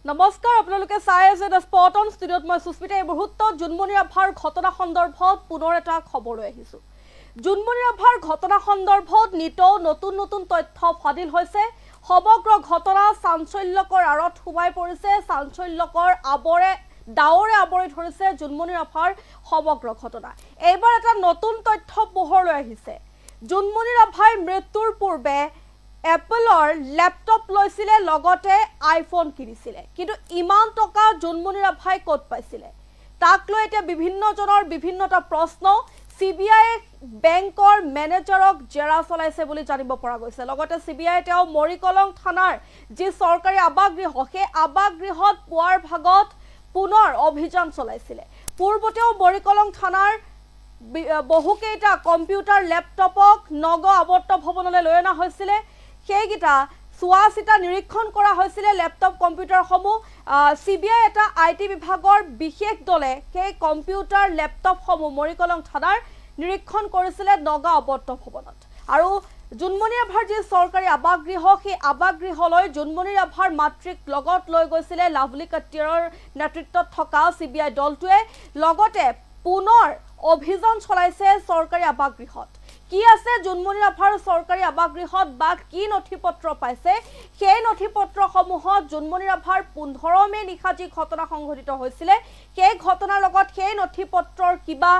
নমস্কাৰ আপোনালোকে চাই আছে দ্য স্পট অন ষ্টুডিঅ'ত মই সুস্মিতা এই মুহূৰ্তত জুনমণি ৰাভাৰ ঘটনা সন্দৰ্ভত পুনৰ এটা খবৰ লৈ আহিছোঁ জুনমণি ৰাভাৰ ঘটনা সন্দৰ্ভত নিতৌ নতুন তথ্য ফাদিল হৈছে সমগ্ৰ ঘটনা চাঞ্চল্যকৰ আৰত সোমাই পৰিছে চাঞ্চল্যকৰ ডাৱৰে আৱৰি ধৰিছে জুনমণি ৰাভাৰ সমগ্ৰ ঘটনা এইবাৰ এটা নতুন তথ্য পোহৰলৈ আহিছে জুনমণি ৰাভাই মৃত্যুৰ পূৰ্বে এপলৰ ল্যাপটপ লৈছিলে লগতে আইফোন কিনিছিলে কিন্তু ইমান টকা জুনমণি ৰাভাই ক'ত পাইছিলে তাক লৈ এতিয়া বিভিন্নজনৰ বিভিন্নটা প্ৰশ্ন সিবিআই বেংকৰ মেনেজাৰক জেৰা চলাইছে বুলি জানিব পৰা গৈছে লগতে সিবিআই তেওঁ মৰিকলং থানাৰ যি চৰকাৰী আবাসগৃহ সেই আবাসগৃহত পুৱাৰ ভাগত পুনৰ অভিযান চলাইছিলে পূৰ্বতেও মৰিকলং থানাৰ বহুকেইটা কম্পিউটাৰ ল্যাপটপক নগ আৱৰ্ত ভৱনলৈ লৈ অনা হৈছিলে সেইগিটা চোৱাচিতা নিৰীক্ষণ কৰা হৈছিলে ল্যাপটপ কম্পিউটাৰসমূহ সিবিআই এটা আইটি বিভাগৰ বিশেষ দলে সেই কম্পিউটাৰ ল্যাপটপসমূহ মৰিকলং থানাৰ নিৰীক্ষণ কৰিছিলে নগা আৱৰ্ত ভৱনত আৰু জুনমণি ৰাভাৰ যি চৰকাৰী আবাসগৃহ সেই আবাসগৃহলৈ জুনমণি ৰাভাৰ মাতৃক লগত লৈ গৈছিলে লাভলী কাটিয়াৰৰ নেতৃত্বত থকা সিবিআই দলটোৱে লগতে পুনৰ অভিযান চলাইছে চৰকাৰী আবাসগৃহত কি আছে জুনমণি ৰাভাৰ চৰকাৰী আবাসগৃহত বা কি নথিপত্ৰ পাইছে সেই নথিপত্ৰসমূহত জুনমণি ৰাভাৰ 15 মে নিশা যি ঘটনা সংঘটিত হৈছিলে সেই ঘটনাৰ লগত সেই নথিপত্ৰৰ কিবা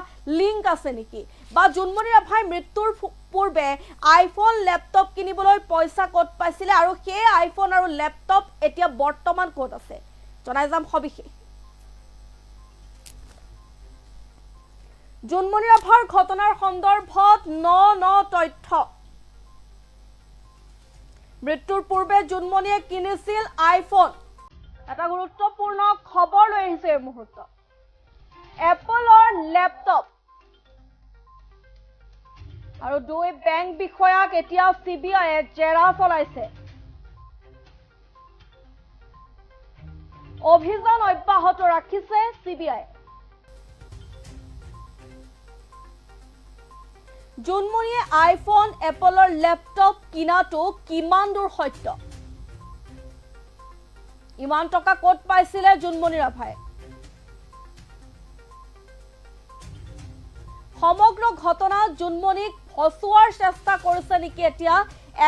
লিংক আছে নেকি বা জুনমণি ৰাভাই মৃত্যুৰ পূৰ্বে আইফোন ল্যাপটপ কিনিবলৈ পইচা ক'ত পাইছিলে আৰু সেই আইফোন আৰু ল্যাপটপ এতিয়া বৰ্তমান ক'ত আছে জনাই যাম সবিশেষ জুনমণি ৰাভাৰ ঘটনাৰ সন্দৰ্ভত ন তথ্য মৃত্যুৰ পূৰ্বে জুনমণিয়ে কিনিছিল আইফোন এটা গুৰুত্বপূৰ্ণ খবৰ লৈ আহিছে এই মুহূৰ্তত এপলৰ ল্যাপটপ আৰু দুই বেংক বিষয়াক এতিয়া সিবিআইয়ে জেৰা চলাইছে অভিযান অব্যাহত ৰাখিছে সিবিআই জুনমণিয়ে আইফোন এপলৰ ল্যাপটপ কিনাটো কিমান দূৰ সত্য ইমান টকা ক'ত পাইছিলে জুনমণি ৰাভাই সমগ্ৰ ঘটনা জুনমণিক ফচুৱাৰ চেষ্টা কৰিছে নেকি এতিয়া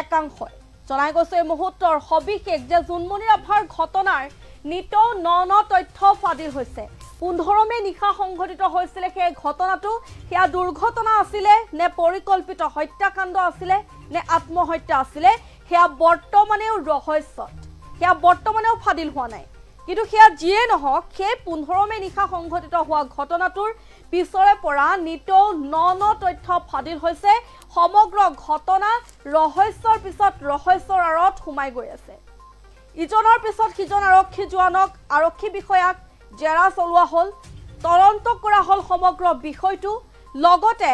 একাংশই জনাই গৈছে এই মুহূৰ্তৰ সবিশেষ যে জুনমণি ৰাভাৰ ঘটনাৰ নিতৌ ন তথ্য ফাদিল হৈছে 15 মে নিশা সংঘটিত হৈছিলে সেই ঘটনাটো সেয়া দুৰ্ঘটনা আছিলে নে পৰিকল্পিত হত্যাকাণ্ড আছিলে নে আত্মহত্যা আছিলে সেয়া বৰ্তমানেও ৰহস্যত সেয়া বৰ্তমানেও ফাদিল হোৱা নাই কিন্তু সেয়া যিয়ে নহওক সেই 15 মে নিশা সংঘটিত হোৱা ঘটনাটোৰ পিছৰে পৰা নিতৌ ন তথ্য ফাদিল হৈছে সমগ্ৰ ঘটনা ৰহস্যৰ পিছত ৰহস্যৰ আৰত সোমাই গৈ আছে ইজনৰ পিছত সিজন আৰক্ষী জোৱানক আৰক্ষী বিষয়াক জেৰা চলোৱা হল তদন্ত কৰা হল সমগ্ৰ বিষয়টো লগতে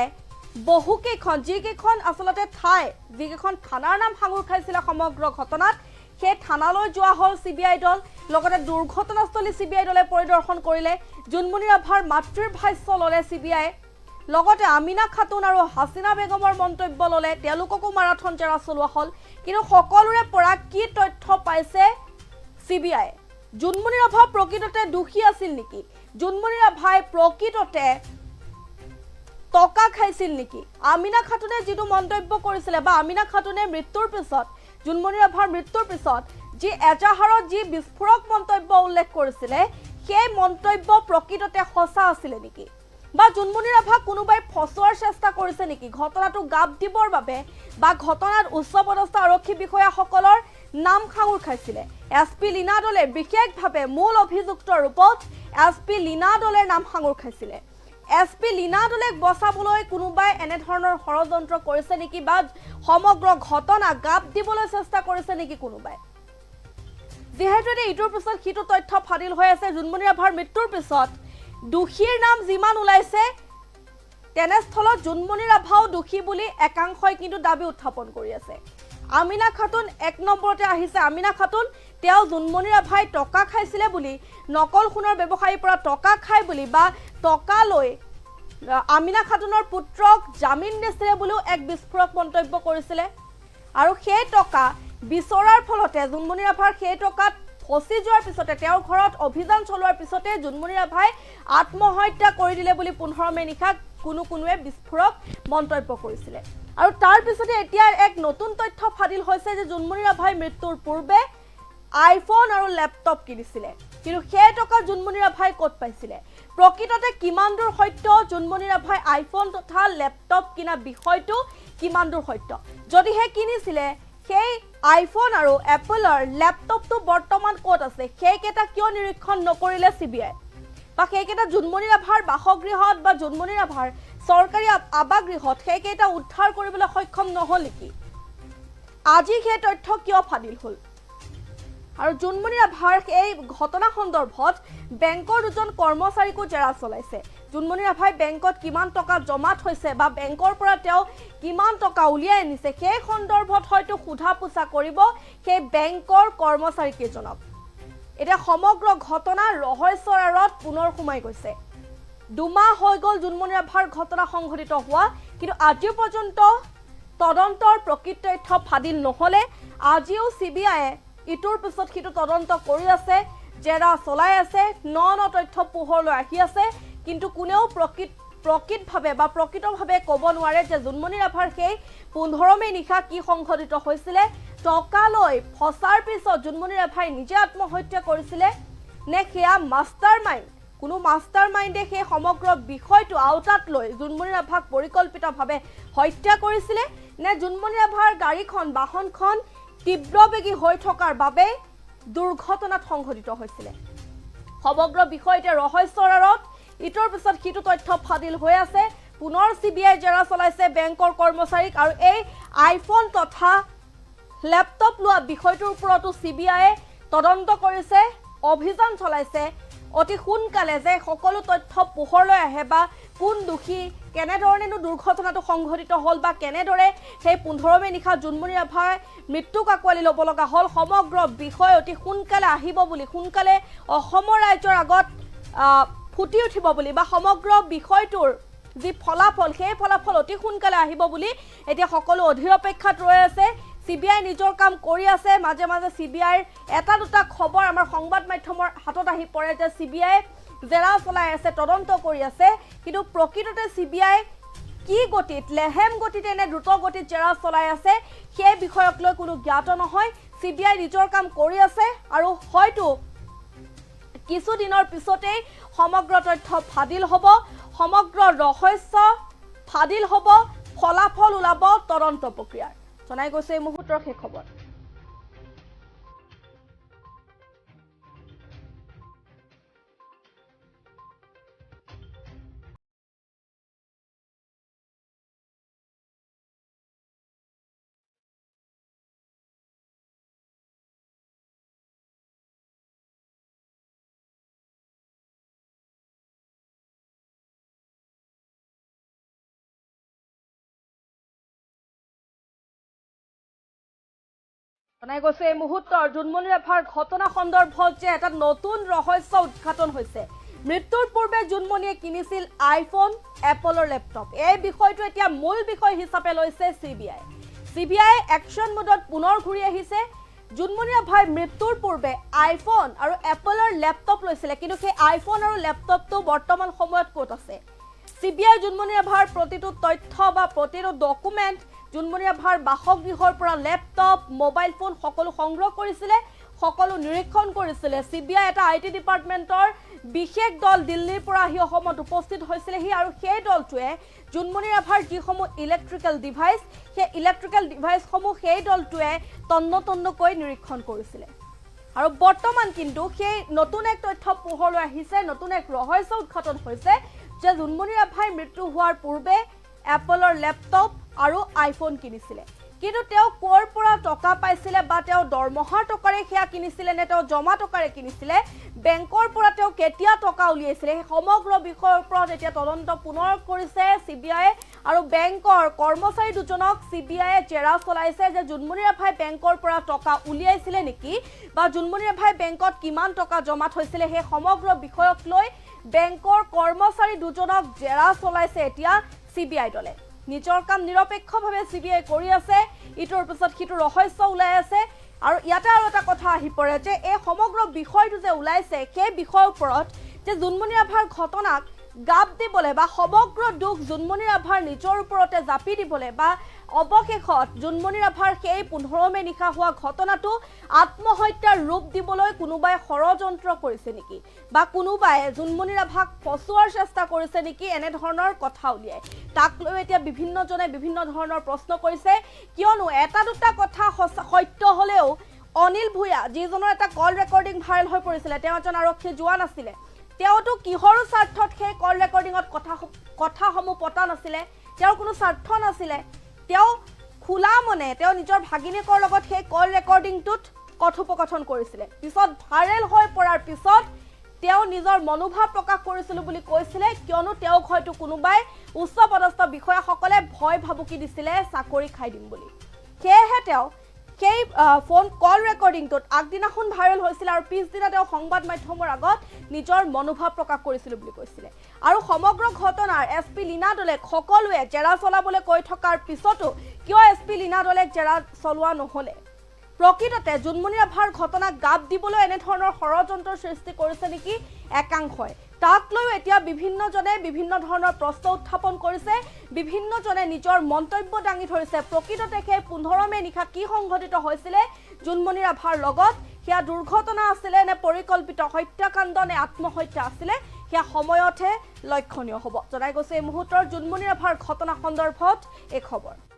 বহুকেইখন যিকেইখন আসলতে যিকেইখন থানাৰ নাম সাঙুৰ খাইছিল সমগ্ৰ ঘটনাত সেই থানালৈ যোৱা হল সিবিআই দল লগতে দুৰ্ঘটনাস্থলী সিবিআই দলে পৰিদৰ্শন কৰিলে জুনমণি ৰাভাৰ মাতৃৰ ভাষ্য ললে সিবিআই লগতে আমিনা খাতুন আৰু হাসিনা বেগমৰ মন্তব্য ললে তেওঁলোককো মাৰাথন জেৰা চলোৱা হল কিন্তু সকলোৰে পৰা কি তথ্য পাইছে সিবিআই জুনমণি ৰাভা প্ৰকৃততে দুখী আছিল নেকি জুনমণি ৰাভাই প্ৰকৃততে টকা খাইছিল নেকি আমিনা খাতুনে যিটো মন্তব্য কৰিছিলে বা আমিনা খাতুনে মৃত্যুৰ পিছত জুনমণি ৰাভাৰ মৃত্যুৰ পিছত যি এজাহাৰত যি বিস্ফোৰক মন্তব্য উল্লেখ কৰিছিলে সেই মন্তব্য প্ৰকৃততে সঁচা আছিল নেকি বা জুনমণি ৰাভাক কোনোবাই ফচুৱাৰ চেষ্টা কৰিছে নেকি ঘটনাটো গাপ দিবৰ বাবে বা ঘটনাত উচ্চপদস্থ আৰক্ষী বিষয়াসকলৰ নাম সাঙুৰ খাইছিলে এসপি লীনা দলে বিশেষভাৱে মূল অভিযুক্তৰ ৰূপত এসপি লীনা দলৰ নাম সাঙুৰ খাইছিলে এসপি লীনা দলক বচাবলৈ কোনোবাই এনে ধৰণৰ ষড়যন্ত্ৰ কৰিছে নেকি বা সমগ্ৰ ঘটনা গাপ দিবলৈ চেষ্টা কৰিছে নেকি কোনোবাই যেহেতু ইটোৰ পিছত সিটো তথ্য ফাদিল হৈ আছে জুনমণি ৰাভাৰ মৃত্যুৰ পিছত দুখীৰ নাম যিমান ওলাইছে তেনেস্থলত জুনমণি ৰাভাও দুখী বুলি একাংশই কিন্তু দাবী উত্থাপন কৰি আছে আমিনা খাতুন এক নম্বৰতে আহিছে আমিনা খাতুন তেওঁ জুনমণি ৰাভাই টকা খাইছিলে বুলি নকল সোণৰ ব্যৱসায়ীৰ পৰা টকা খাই বুলি বা টকা লৈ আমিনা খাতুনৰ পুত্ৰক জামিন দিছিলে বুলিও এক বিস্ফোৰক মন্তব্য কৰিছিলে আৰু সেই টকা বিচৰাৰ ফলতে জুনমণি ৰাভাৰ সেই টকাত ফচি যোৱাৰ পিছতে তেওঁৰ ঘৰত অভিযান চলোৱাৰ পিছতে জোনমণি ৰাভাই আত্মহত্যা কৰি দিলে বুলি 15 মে নিশা কোনোৱে বিস্ফোৰক মন্তব্য কৰিছিলে আৰু তাৰ পিছতে এতিয়া এক নতুন তথ্য ফাদিল হৈছে যে জোনমণি ৰাভাই মৃত্যুৰ পূৰ্বে আইফোন আৰু ল্যাপটপ কিনিছিলে কিন্তু সেই টকা জোনমণি ৰাভাই ক'ত পাইছিলে প্ৰকৃততে কিমান দূৰ সত্য জোনমণি ৰাভাই আইফোন তথা ল্যাপটপ কিনা বিষয়টো কিমান দূৰ সত্য যদিহে কিনিছিলে সেই আইফোন আৰু এপলৰ ল্যাপটপটো বৰ্তমান ক'ত আছে সেইকেইটা কিয় নিৰীক্ষণ নকৰিলে সিবিআই বা সেইকেইটা জোনমণি ৰাভাৰ বাসগৃহত বা জোনমণি ৰাভাৰ চৰকাৰী আবাসগৃহত সেইকেইটা উদ্ধাৰ কৰিবলৈ সক্ষম নহল নেকি আজি সেই তথ্য কিয় ফাদিল হ'ল আৰু জোনমণি ৰাভাৰ এই ঘটনা সন্দৰ্ভত বেংকৰ দুজন কৰ্মচাৰীকো জেৰা চলাইছে জোনমণি ৰাভাই বেংকত কিমান টকা জমা থৈছে বা বেংকৰ পৰা তেওঁ কিমান টকা উলিয়াই আনিছে সেই সন্দৰ্ভত হয়তো সোধা পোছা কৰিব সেই বেংকৰ কৰ্মচাৰী কেইজনক এটা সমগ্ৰ ঘটনা ৰহস্যৰ আঁৰত পুনৰ সোমাই গৈছে দুমাহ হৈ গ'ল জোনমণি ৰাভাৰ ঘটনা সংঘটিত হোৱা কিন্তু আজি পৰ্যন্ত তদন্তৰ প্ৰকৃত তথ্য ফাদিল নহলে আজিও সিবিআইয়ে ইটোৰ পিছত সিটো তদন্ত কৰি আছে জেৰা চলাই আছে ন তথ্য পোহৰলৈ আহি আছে কিন্তু কোনেও প্ৰকৃতভাৱে বা প্ৰকৃতভাৱে ক'ব নোৱাৰে যে জোনমণি ৰাভাৰ সেই 15 মে নিশা কি সংঘটিত হৈছিলে টকা লৈ ফচাৰ পিছত জোনমণি ৰাভাই নিজে আত্মহত্যা কৰিছিলে নে সেয়া মাষ্টাৰমাইণ্ড কোনো মাষ্টাৰমাইণ্ডে সেই সমগ্ৰ বিষয়টো আওতাত লৈ জোনমণি ৰাভাক পৰিকল্পিতভাৱে হত্যা কৰিছিলে নে জোনমণি ৰাভাৰ গাড়ীখন বাহনখন তীব্ৰবেগী হৈ থকাৰ বাবে দুৰ্ঘটনাত সংঘটিত হৈছিলে সমগ্ৰ বিষয়তে ৰহস্যৰ আঁৰত ইটোৰ পিছত সিটো তথ্য ফাদিল হৈ আছে পুনৰ সিবিআই জেৰা চলাইছে বেংকৰ কৰ্মচাৰীক আৰু এই আইফোন তথা ল্যাপটপ লোৱা বিষয়টোৰ ওপৰতো সিবিআইয়ে তদন্ত কৰিছে অভিযান চলাইছে অতি সোনকালে যে সকলো তথ্য পোহৰলৈ আহে বা কোন দোষী কেনেধৰণেনো দুৰ্ঘটনাটো সংঘটিত হ'ল বা কেনেদৰে সেই 15 মে নিশা জোনমণি ৰাভাই মৃত্যুক আঁকোৱালি ল'ব লগা হ'ল সমগ্ৰ বিষয় অতি সোনকালে আহিব বুলি সোনকালে অসমৰ ৰাজ্যৰ আগত ফুটি উঠিব বুলি বা সমগ্ৰ বিষয়টোৰ যি ফলাফল সেই ফলাফল অতি সোনকালে আহিব বুলি এতিয়া সকলো অধীৰ অপেক্ষাত ৰৈ আছে সিবিআই নিজৰ কাম কৰি আছে মাজে মাজে সিবিআইৰ এটা দুটা খবৰ আমাৰ সংবাদ মাধ্যমৰ হাতত আহি পৰে যে সিবিআই জেৰা চলাই আছে তদন্ত কৰি আছে কিন্তু প্ৰকৃততে সিবিআই কি গতিত লেহেম গতিতে নে দ্ৰুত গতিত জেৰা চলাই আছে সেই বিষয়ক লৈ কোনো জ্ঞাত নহয় সিবিআই নিজৰ কাম কৰি আছে আৰু হয়তো কিছুদিনৰ পিছতেই সমগ্ৰ তথ্য ফাদিল হ'ব সমগ্ৰ ৰহস্য ফাদিল হ'ব ফলাফল ওলাব তদন্ত প্ৰক্ৰিয়াৰ জনাই গৈছে এই মুহূৰ্তৰ শেষ খবৰ জনাই গৈছে এই মুহূৰ্তৰ জোনমণি ৰাভাৰ ঘটনা সন্দৰ্ভত যে এটা নতুন ৰহস্য উদ্ঘাটন হৈছে মৃত্যুৰ পূৰ্বে জোনমণিয়ে কিনিছিল আইফোন এপলৰ ল্যাপটপ এই বিষয়টো এতিয়া মূল বিষয় হিচাপে লৈছে সিবিআই একশন মোডত পুনৰ ঘূৰি আহিছে জোনমণি ৰাভাই মৃত্যুৰ পূৰ্বে আইফোন আৰু এপলৰ ল্যাপটপ লৈছিলে কিন্তু সেই আইফোন আৰু ল্যাপটপটো বৰ্তমান সময়ত ক'ত আছে সিবিআই জোনমণি ৰাভাৰ প্ৰতিটো তথ্য বা প্ৰতিটো ডকুমেণ্ট জোনমণি ৰাভাৰ বাসগৃহৰ পৰা ল্যাপটপ মোবাইল ফোন সকলো সংগ্ৰহ কৰিছিলে সকলো নিৰীক্ষণ কৰিছিলে সিবিআই এটা আইটি ডিপাৰ্টমেণ্টৰ বিশেষ দল দিল্লীৰ পৰা আহি অসমত উপস্থিত হৈছিলেহি আৰু সেই দলটোৱে জোনমণি ৰাভাৰ যিসমূহ ইলেক্ট্ৰিকেল ডিভাইচ সেই ইলেক্ট্ৰিকেল ডিভাইচসমূহ সেই দলটোৱে তন্নকৈ নিৰীক্ষণ কৰিছিলে আৰু বৰ্তমান কিন্তু সেই নতুন এক তথ্য পোহৰলৈ আহিছে নতুন এক ৰহস্য উদ্ঘাটন হৈছে যে জোনমণি ৰাভাই মৃত্যু হোৱাৰ পূৰ্বে এপলৰ ল্যাপটপ আৰু আইফোন কিনিছিলে কিন্তু তেওঁ কোৰ পৰা টকা পাইছিলে বা তেওঁ দৰমহাৰ টকাৰে সেয়া কিনিছিলে নে তেওঁ জমা টকাৰে কিনিছিলে বেংকৰ পৰা তেওঁ কেতিয়া টকা উলিয়াইছিলে সমগ্ৰ বিষয়ৰ ওপৰত এতিয়া তদন্ত পুনৰ কৰিছে সিবিআই আৰু বেংকৰ কৰ্মচাৰী দুজনক সিবিআইয়ে জেৰা চলাইছে যে জোনমণি ৰাভাই বেংকৰ পৰা টকা উলিয়াইছিলে নেকি বা জোনমণি ৰাভাই বেংকত কিমান টকা জমা থৈছিলে সেই সমগ্ৰ বিষয়ক লৈ বেংকৰ কৰ্মচাৰী দুজনক জেৰা চলাইছে এতিয়া সিবিআই দলে নিজৰ কাম নিৰপেক্ষভাৱে সিবিআই কৰি আছে ইটোৰ পিছত সিটো ৰহস্য ওলাই আছে আৰু ইয়াতে আৰু এটা কথা আহি পৰে যে এই সমগ্ৰ বিষয়টো যে ওলাইছে সেই বিষয়ৰ ওপৰত যে জোনমণি ৰাভাৰ ঘটনাক গাপ দিবলৈ বা সমগ্ৰ দুখ জোনমণি ৰাভাৰ নিজৰ ওপৰতে জাপি দিবলৈ বা অৱশেষত জোনমণি ৰাভাৰ সেই 15 মে নিশা হোৱা ঘটনাটো আত্মহত্যাৰ ৰূপ দিবলৈ কোনোবাই ষড়যন্ত্ৰ কৰিছে নেকি বা কোনোবাই জোনমণি ৰাভাক ফচুৱাৰ চেষ্টা কৰিছে নেকি এনে ধৰণৰ কথা উলিয়ায় তাক লৈ এতিয়া বিভিন্নজনে বিভিন্ন ধৰণৰ প্ৰশ্ন কৰিছে কিয়নো এটা দুটা কথা সত্য হলেও অনিল ভূঞা যিজনৰ এটা কল ৰেকৰ্ডিং ভাইৰেল হৈ পৰিছিল তেওঁ এজন আৰক্ষী জোৱান আছিল তেওঁতো কিহৰ স্বাৰ্থত সেই কল ৰেকৰ্ডিঙত কথাসমূহ পতা নাছিলে তেওঁৰ কোনো স্বাৰ্থ নাছিলে তেওঁ খোলা মনে তেওঁ নিজৰ ভাগিনীকৰ লগত সেই কল ৰেকৰ্ডিংটোত কথোপকথন কৰিছিলে পিছত ভাইৰেল হৈ পৰাৰ পিছত তেওঁ নিজৰ মনোভাৱ প্ৰকাশ কৰিছিল বুলি কৈছিলে কিয়নো তেওঁক হয়তো কোনোবাই উচ্চ পদস্থ বিষয়াসকলে ভয় ভাবুকি দিছিলে চাকৰি খাই দিম বুলি সেয়েহে তেওঁ সেই ফোন কল ৰেকৰ্ডিংটোত আগদিনাখন ভাইৰেল হৈছিল আৰু পিছদিনা তেওঁ সংবাদ মাধ্যমৰ আগত নিজৰ মনোভাৱ প্ৰকাশ কৰিছিল বুলি কৈছিলে আৰু সমগ্ৰ ঘটনাৰ এছপি লীনা দলেক সকলোৱে জেৰা চলাবলৈ কৈ থকাৰ পিছতো কিয় এছপি লীনা দলেক জেৰা চলোৱা নহলে প্ৰকৃততে জোনমণি ৰাভাৰ ঘটনাক গাপ দিবলৈ এনে ধৰণৰ ষড়যন্ত্ৰৰ সৃষ্টি কৰিছে নেকি একাংশই তাক লৈ এতিয়া বিভিন্নজনে বিভিন্ন ধৰণৰ প্ৰশ্ন উত্থাপন কৰিছে বিভিন্নজনে নিজৰ মন্তব্য দাঙি ধৰিছে প্ৰকৃততে সেই 15 মে নিশা কি সংঘটিত হৈছিল জোনমণি ৰাভাৰ লগত সেয়া দুৰ্ঘটনা আছিল নে পৰিকল্পিত হত্যাকাণ্ড নে আত্মহত্যা আছিল সেয়া সময়তহে লক্ষণীয় হ'ব জনাই গৈছে এই মুহূৰ্তৰ জোনমণি ৰাভাৰ ঘটনা সন্দৰ্ভত এই খবৰ